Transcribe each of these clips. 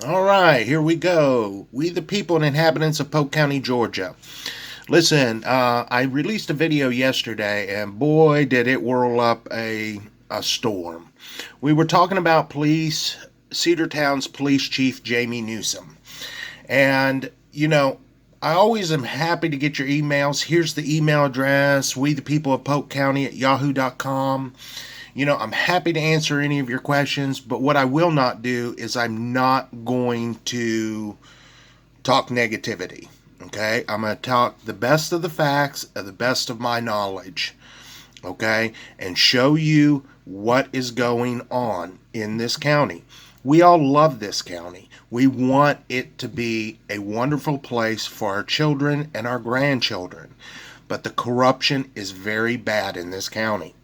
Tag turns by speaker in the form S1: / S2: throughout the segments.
S1: All right, here we go. We the people and inhabitants of Polk County, Georgia. Listen, I released a video yesterday, and boy, did it whirl up a storm. We were talking about police, Cedartown's police chief, Jaime Newsome. And, I always am happy to get your emails. Here's the email address, we the people of Polk County at yahoo.com. I'm happy to answer any of your questions, but what I will not do is I'm not going to talk negativity. Okay? I'm going to talk the best of the facts, of the best of my knowledge. Okay? And show you what is going on in this county. We all love this county. We want it to be a wonderful place for our children and our grandchildren. But the corruption is very bad in this county.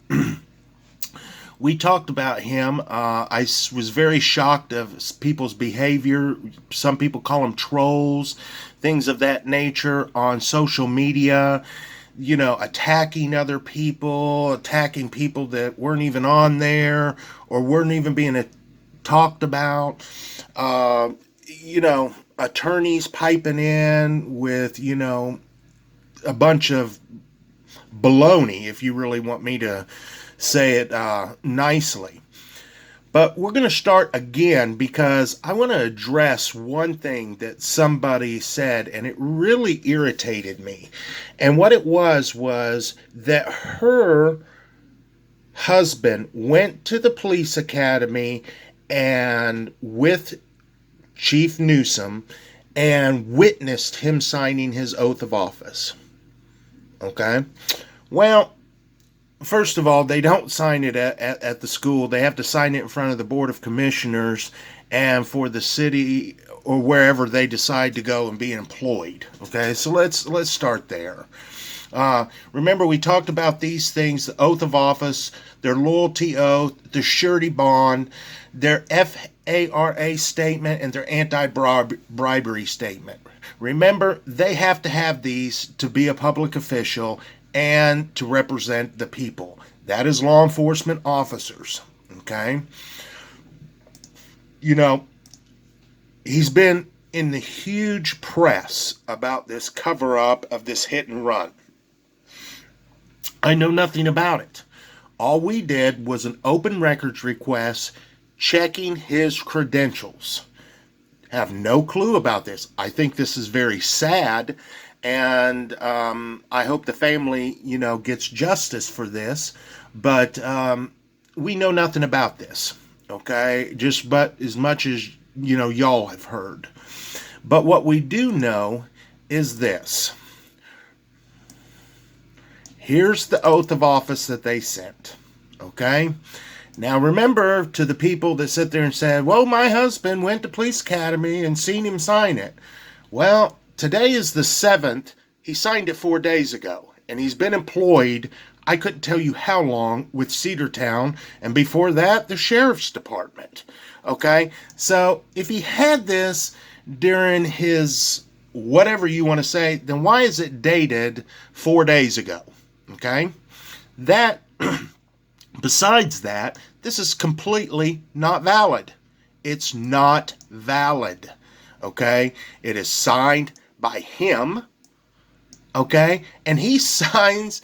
S1: We talked about him. I was very shocked of people's behavior. Some people call them trolls, things of that nature on social media, attacking other people, attacking people that weren't even on there or weren't even being talked about. Attorneys piping in with, a bunch of baloney, if you really want me to say it nicely. But we're going to start again because I want to address one thing that somebody said, and it really irritated me. And what it was that her husband went to the police academy and with Chief Newsome and witnessed him signing his oath of office. Okay? Well, first of all, they don't sign it at the school. They have to sign it in front of the Board of Commissioners and for the city or wherever they decide to go and be employed. Okay, so let's start there. Remember, we talked about these things: the oath of office, their loyalty oath, the surety bond, their FARA statement, and their anti-bribery statement. Remember, they have to have these to be a public official and to represent the people. That is law enforcement officers. Okay? He's been in the huge press about this cover-up of this hit and run. I know nothing about it. All we did was an open records request checking his credentials. Have no clue about this. I think this is very sad, and I hope the family, gets justice for this. But we know nothing about this, okay? But as much as, y'all have heard. But what we do know is this. Here's the oath of office that they sent, okay? Now remember, to the people that sit there and say, well, my husband went to police academy and seen him sign it. Well, today is the 7th. He signed it 4 days ago, and he's been employed, I couldn't tell you how long, with Cedartown, and before that, the sheriff's department. Okay? So if he had this during his whatever you want to say, then why is it dated 4 days ago? Okay? Besides that, this is completely not valid. It's not valid. Okay? It is signed by him. Okay? And he signs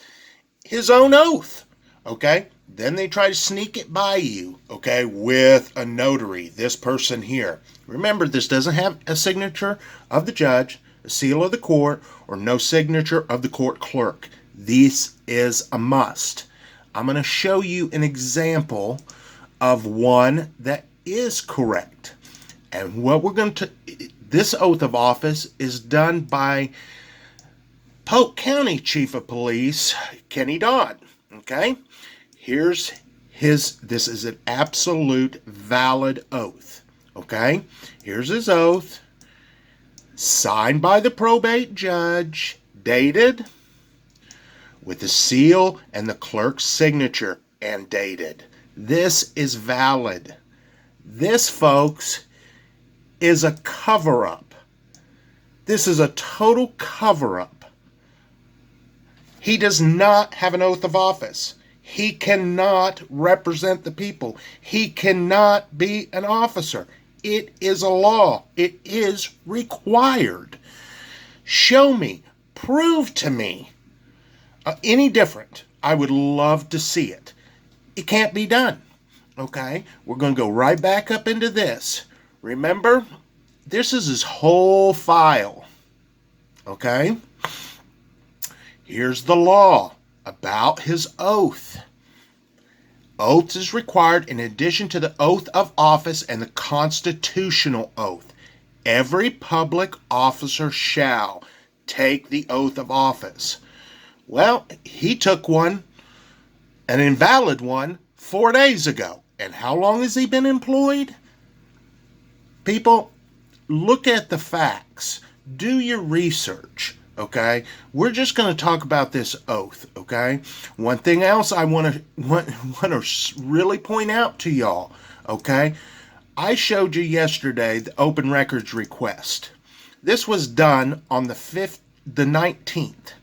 S1: his own oath. Okay? Then they try to sneak it by you. Okay? With a notary. This person here. Remember, this doesn't have a signature of the judge, a seal of the court, or no signature of the court clerk. This is a must. I'm going to show you an example of one that is correct. And what we're going to... This oath of office is done by Polk County Chief of Police, Kenny Dodd. Okay? Here's his... This is an absolute valid oath. Okay? Here's his oath. Signed by the probate judge. Dated with the seal and the clerk's signature, and dated. This is valid. This, folks, is a cover-up. This is a total cover-up. He does not have an oath of office. He cannot represent the people. He cannot be an officer. It is a law. It is required. Show me, prove to me any different. I would love to see it. It can't be done. Okay, we're going to go right back up into this. Remember, this is his whole file. Okay, here's the law about his oath. Oath is required in addition to the oath of office and the constitutional oath. Every public officer shall take the oath of office. Well, he took one, an invalid one, 4 days ago. And how long has he been employed? People, look at the facts. Do your research, okay? We're just going to talk about this oath, okay? One thing else I want to really point out to y'all, okay? I showed you yesterday the open records request. This was done on the 19th,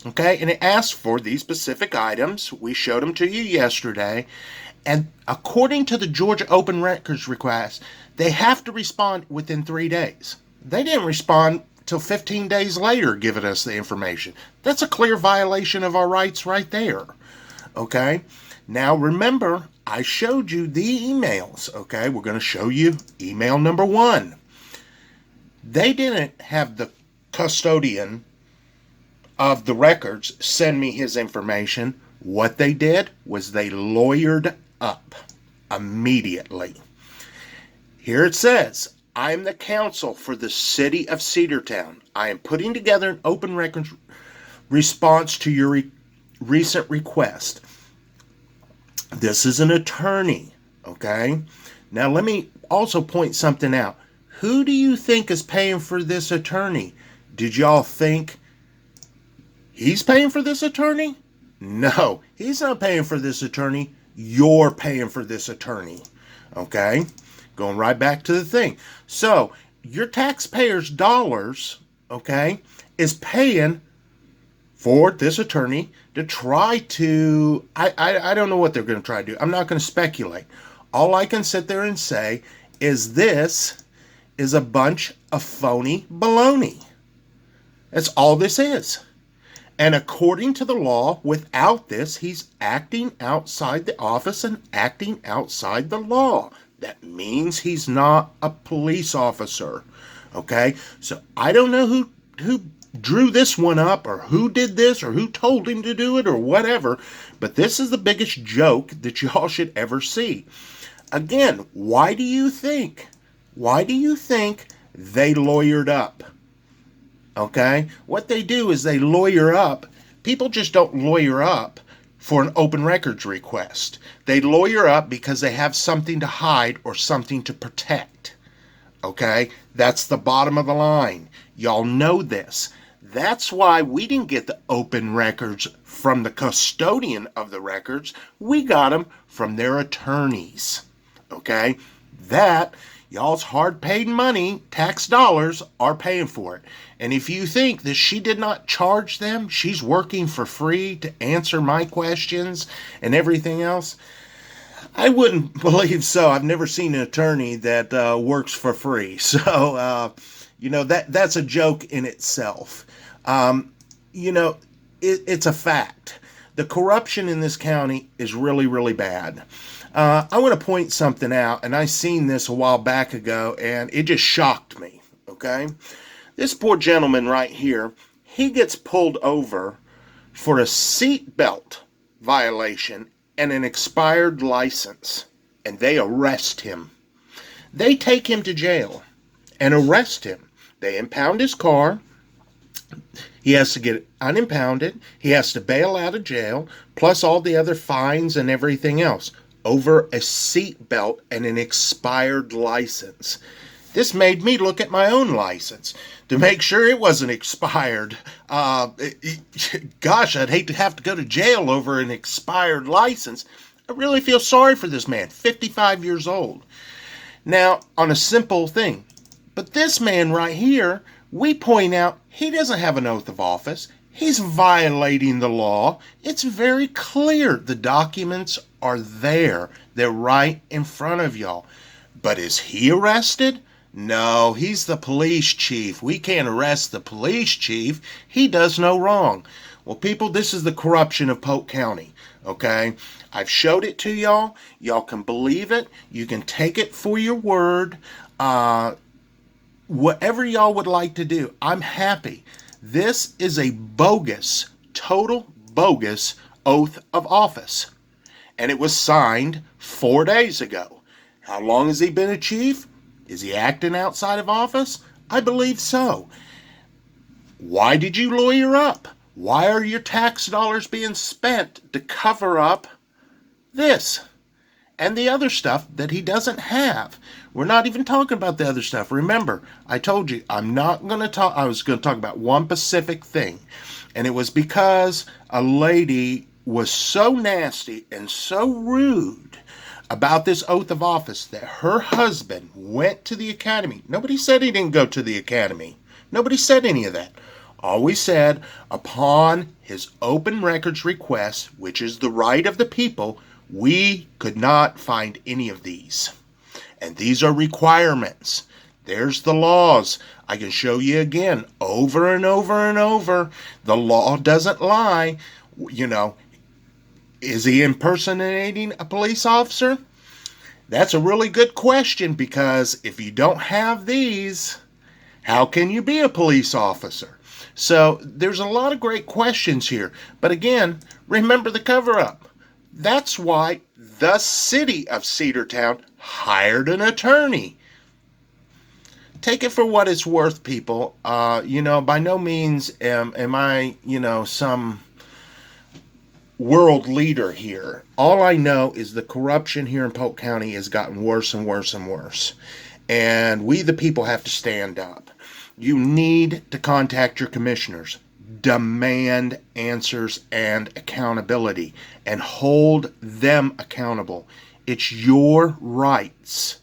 S1: okay? And it asked for these specific items. We showed them to you yesterday. And according to the Georgia open records request, they have to respond within 3 days. They didn't respond till 15 days later giving us the information. That's a clear violation of our rights right there. Okay? Now remember, I showed you the emails. Okay? We're going to show you email number 1. They didn't have the custodian of the records send me his information. What they did was they lawyered up immediately. Here it says, I am the counsel for the city of Cedartown. I am putting together an open records response to your recent request. This is an attorney, okay? Now let me also point something out. Who do you think is paying for this attorney? Did y'all think he's paying for this attorney? No, he's not paying for this attorney. You're paying for this attorney. Okay? Going right back to the thing. So, your taxpayers' dollars, okay, is paying for this attorney to try to, I don't know what they're going to try to do. I'm not going to speculate. All I can sit there and say is this is a bunch of phony baloney. That's all this is. And according to the law, without this, he's acting outside the office and acting outside the law. That means he's not a police officer. Okay? So I don't know who drew this one up or who did this or who told him to do it or whatever, but this is the biggest joke that y'all should ever see. Again, why do you think they lawyered up? Okay? What they do is they lawyer up. People just don't lawyer up for an open records request. They lawyer up because they have something to hide or something to protect. Okay? That's the bottom of the line. Y'all know this. That's why we didn't get the open records from the custodian of the records. We got them from their attorneys. Okay? That, y'all's hard-paid money, tax dollars, are paying for it. And if you think that she did not charge them, she's working for free to answer my questions and everything else, I wouldn't believe so. I've never seen an attorney that works for free. So, that's a joke in itself. It's a fact. The corruption in this county is really, really bad. I want to point something out, and I seen this a while back ago, and it just shocked me, okay? This poor gentleman right here, he gets pulled over for a seatbelt violation and an expired license, and they arrest him. They take him to jail and arrest him. They impound his car. He has to get it unimpounded. He has to bail out of jail, plus all the other fines and everything else, over a seatbelt and an expired license. This made me look at my own license to make sure it wasn't expired. Gosh, I'd hate to have to go to jail over an expired license. I really feel sorry for this man, 55 years old. Now, on a simple thing, but this man right here, we point out he doesn't have an oath of office. He's violating the law. It's very clear. The documents are there. They're right in front of y'all. But is he arrested? No, he's the police chief. We can't arrest the police chief. He does no wrong. Well, people, this is the corruption of Polk County, okay? I've showed it to y'all. Y'all can believe it. You can take it for your word. Whatever y'all would like to do, I'm happy. This is a bogus, total bogus oath of office. And it was signed 4 days ago. How long has he been a chief? Is he acting outside of office? I believe so. Why did you lawyer up? Why are your tax dollars being spent to cover up this and the other stuff that he doesn't have? We're not even talking about the other stuff. Remember, I told you I'm not going to talk. I was going to talk about one specific thing, and it was because a lady was so nasty and so rude about this oath of office that her husband went to the academy. Nobody said he didn't go to the academy. Nobody said any of that. Always said, upon his open records request, which is the right of the people, we could not find any of these. And these are requirements. There's the laws. I can show you again, over and over and over. The law doesn't lie. You know, is he impersonating a police officer? That's a really good question, because if you don't have these, how can you be a police officer? So there's a lot of great questions here. But again, remember the cover-up. That's why the city of Cedartown hired an attorney. Take it for what it's worth, people. By no means am I, some world leader here. All I know is the corruption here in Polk County has gotten worse and worse and worse. And we, the people, have to stand up. You need to contact your commissioners, demand answers and accountability, and hold them accountable. It's your rights.